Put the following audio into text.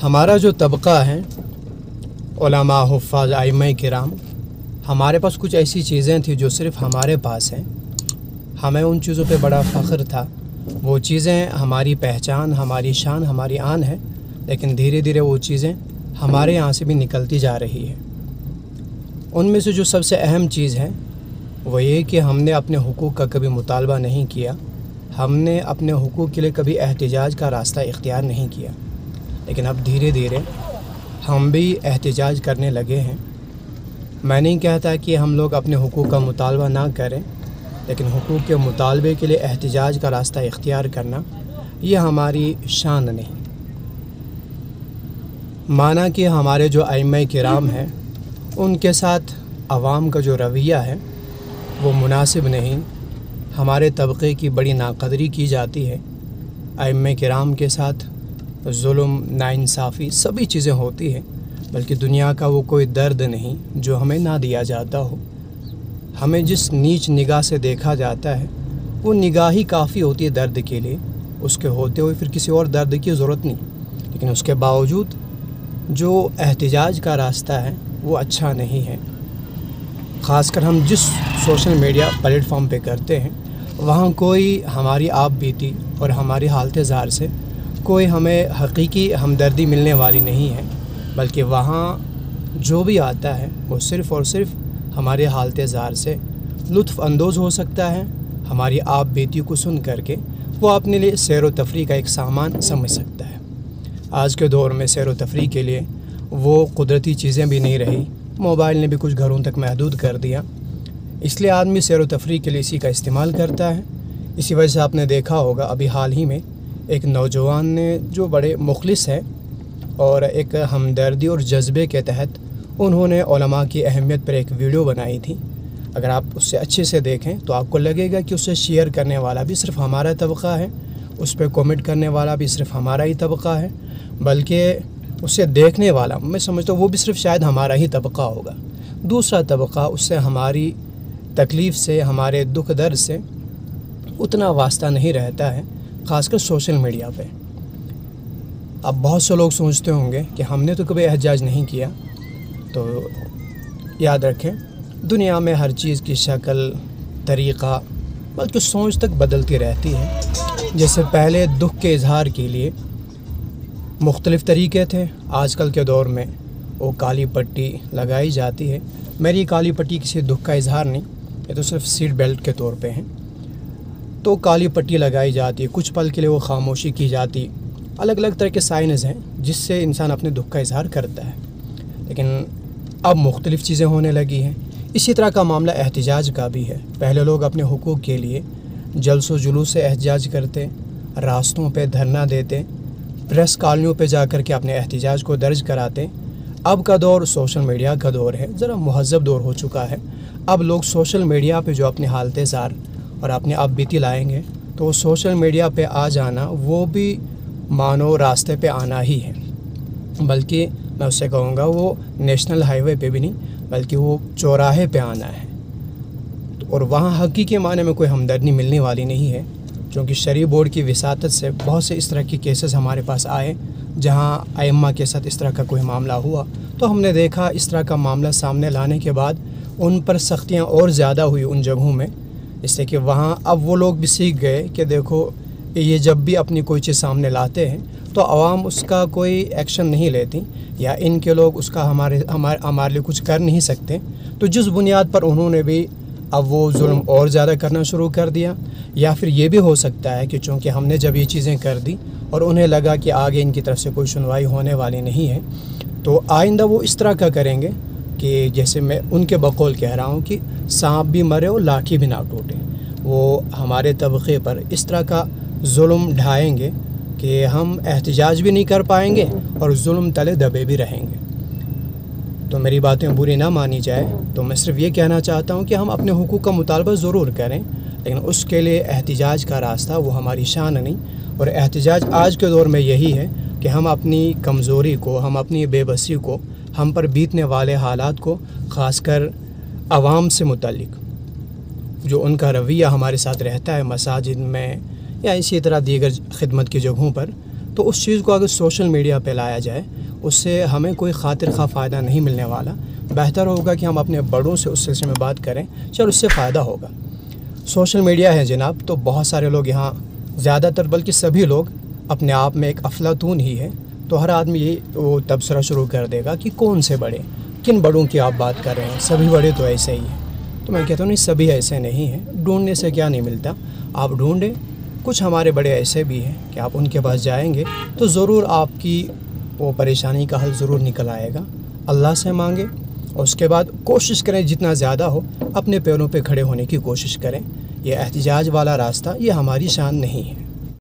ہمارا جو طبقہ ہے علماء حفاظ ائمہ کرام، ہمارے پاس کچھ ایسی چیزیں تھیں جو صرف ہمارے پاس ہیں. ہمیں ان چیزوں پہ بڑا فخر تھا. وہ چیزیں ہماری پہچان، ہماری شان، ہماری آن ہے، لیکن دھیرے دھیرے وہ چیزیں ہمارے یہاں سے بھی نکلتی جا رہی ہے. ان میں سے جو سب سے اہم چیز ہے وہ یہ کہ ہم نے اپنے حقوق کا کبھی مطالبہ نہیں کیا. ہم نے اپنے حقوق کے لیے کبھی احتجاج کا راستہ اختیار نہیں کیا. لیکن اب دھیرے دھیرے ہم بھی احتجاج کرنے لگے ہیں. میں نہیں کہتا کہ ہم لوگ اپنے حقوق کا مطالبہ نہ کریں، لیکن حقوق کے مطالبے کے لیے احتجاج کا راستہ اختیار کرنا یہ ہماری شان نہیں. مانا کہ ہمارے جو ائمہ کرام ہیں ان کے ساتھ عوام کا جو رویہ ہے وہ مناسب نہیں. ہمارے طبقے کی بڑی ناقدری کی جاتی ہے. ائمہ کرام کے ساتھ ظلم، ناانصافی سبھی چیزیں ہوتی ہیں، بلکہ دنیا کا وہ کوئی درد نہیں جو ہمیں نہ دیا جاتا ہو. ہمیں جس نیچ نگاہ سے دیکھا جاتا ہے وہ نگاہ ہی کافی ہوتی ہے درد کے لیے. اس کے ہوتے ہوئے پھر کسی اور درد کی ضرورت نہیں. لیکن اس کے باوجود جو احتجاج کا راستہ ہے وہ اچھا نہیں ہے. خاص کر ہم جس سوشل میڈیا پلیٹ فارم پہ کرتے ہیں وہاں کوئی ہماری آپ بیتی اور ہماری حالت زار سے کوئی ہمیں حقیقی ہمدردی ملنے والی نہیں ہے، بلکہ وہاں جو بھی آتا ہے وہ صرف اور صرف ہمارے حالت زار سے لطف اندوز ہو سکتا ہے. ہماری آپ بیتی کو سن کر کے وہ اپنے لیے سیر و تفریح کا ایک سامان سمجھ سکتا ہے. آج کے دور میں سیر و تفریح کے لیے وہ قدرتی چیزیں بھی نہیں رہی. موبائل نے بھی کچھ گھروں تک محدود کر دیا. اس لیے آدمی سیر و تفریح کے لیے اسی کا استعمال کرتا ہے. اسی وجہ سے آپ نے دیکھا ہوگا ابھی حال ہی میں ایک نوجوان نے جو بڑے مخلص ہے اور ایک ہمدردی اور جذبے کے تحت انہوں نے علماء کی اہمیت پر ایک ویڈیو بنائی تھی. اگر آپ اس سے اچھے سے دیکھیں تو آپ کو لگے گا کہ اسے شیئر کرنے والا بھی صرف ہمارا طبقہ ہے، اس پہ کومنٹ کرنے والا بھی صرف ہمارا ہی طبقہ ہے، بلکہ اسے دیکھنے والا میں سمجھتا ہوں وہ بھی صرف شاید ہمارا ہی طبقہ ہوگا. دوسرا طبقہ اس سے ہماری تکلیف سے، ہمارے دکھ درد سے اتنا واسطہ نہیں رہتا ہے، خاص کر سوشل میڈیا پہ. اب بہت سے لوگ سوچتے ہوں گے کہ ہم نے تو کبھی احتجاج نہیں کیا. تو یاد رکھیں دنیا میں ہر چیز کی شکل، طریقہ بلکہ سوچ تک بدلتی رہتی ہے. جیسے پہلے دکھ کے اظہار کے لیے مختلف طریقے تھے، آج کل کے دور میں وہ کالی پٹی لگائی جاتی ہے. میری کالی پٹی کسی دکھ کا اظہار نہیں، یہ تو صرف سیٹ بیلٹ کے طور پہ ہیں. تو کالی پٹی لگائی جاتی ہے، کچھ پل کے لیے وہ خاموشی کی جاتی. الگ الگ طرح کے سائنز ہیں جس سے انسان اپنے دکھ کا اظہار کرتا ہے. لیکن اب مختلف چیزیں ہونے لگی ہیں. اسی طرح کا معاملہ احتجاج کا بھی ہے. پہلے لوگ اپنے حقوق کے لیے جلس و جلوس سے احتجاج کرتے، راستوں پہ دھرنا دیتے، پریس کالونیوں پہ جا کر کے اپنے احتجاج کو درج کراتے. اب کا دور سوشل میڈیا کا دور ہے، ذرا مہذب دور ہو چکا ہے. اب لوگ سوشل میڈیا پہ جو اپنے حالت زار اور اپنے آپ بیتی لائیں گے تو وہ سوشل میڈیا پہ آ جانا وہ بھی مانو راستے پہ آنا ہی ہے. بلکہ میں اس سے کہوں گا وہ نیشنل ہائی وے پہ بھی نہیں بلکہ وہ چوراہے پہ آنا ہے. اور وہاں حقیقی معنی میں کوئی ہمدردی ملنے والی نہیں ہے. کیونکہ شرعی بورڈ کی وساطت سے بہت سے اس طرح کے کیسز ہمارے پاس آئے جہاں ائمہ کے ساتھ اس طرح کا کوئی معاملہ ہوا تو ہم نے دیکھا اس طرح کا معاملہ سامنے لانے کے بعد ان پر سختیاں اور زیادہ ہوئی ان جگہوں میں. اس سے کہ وہاں اب وہ لوگ بھی سیکھ گئے کہ دیکھو یہ جب بھی اپنی کوئی چیز سامنے لاتے ہیں تو عوام اس کا کوئی ایکشن نہیں لیتی، یا ان کے لوگ اس کا ہمارے لیے کچھ کر نہیں سکتے. تو جس بنیاد پر انہوں نے بھی اب وہ ظلم اور زیادہ کرنا شروع کر دیا. یا پھر یہ بھی ہو سکتا ہے کہ چونکہ ہم نے جب یہ چیزیں کر دی اور انہیں لگا کہ آگے ان کی طرف سے کوئی سنوائی ہونے والی نہیں ہے تو آئندہ وہ اس طرح کا کریں گے کہ جیسے میں ان کے بقول کہہ رہا ہوں کہ سانپ بھی مرے اور لاٹھی بھی نہ ٹوٹے. وہ ہمارے طبقے پر اس طرح کا ظلم ڈھائیں گے کہ ہم احتجاج بھی نہیں کر پائیں گے اور ظلم تلے دبے بھی رہیں گے. تو میری باتیں بری نہ مانی جائے تو میں صرف یہ کہنا چاہتا ہوں کہ ہم اپنے حقوق کا مطالبہ ضرور کریں، لیکن اس کے لیے احتجاج کا راستہ وہ ہماری شان نہیں. اور احتجاج آج کے دور میں یہی ہے کہ ہم اپنی کمزوری کو، ہم اپنی بے بسی کو، ہم پر بیتنے والے حالات کو، خاص کر عوام سے متعلق جو ان کا رویہ ہمارے ساتھ رہتا ہے مساجد میں یا اسی طرح دیگر خدمت کی جگہوں پر، تو اس چیز کو اگر سوشل میڈیا پہ لایا جائے اس سے ہمیں کوئی خاطر خواہ فائدہ نہیں ملنے والا. بہتر ہوگا کہ ہم اپنے بڑوں سے اس سلسلے میں بات کریں, چل اس سے فائدہ ہوگا. سوشل میڈیا ہے جناب, تو بہت سارے لوگ یہاں, زیادہ تر بلکہ سبھی لوگ اپنے آپ میں ایک افلاطون ہی ہے. تو ہر آدمی یہ وہ تبصرہ شروع کر دے گا کہ کون سے بڑے, کن بڑوں کی آپ بات کر رہے ہیں, سبھی بڑے تو ایسے ہی ہیں. تو میں کہتا ہوں نہیں, سبھی ایسے نہیں ہیں. ڈھونڈنے سے کیا نہیں ملتا, آپ ڈھونڈیں. کچھ ہمارے بڑے ایسے بھی ہیں کہ آپ ان کے پاس جائیں گے تو ضرور آپ کی وہ پریشانی کا حل ضرور نکل آئے گا. اللہ سے مانگیں اور اس کے بعد کوشش کریں جتنا زیادہ ہو اپنے پیروں پہ کھڑے ہونے کی کوشش کریں. یہ احتجاج والا راستہ یہ ہماری شان نہیں ہے.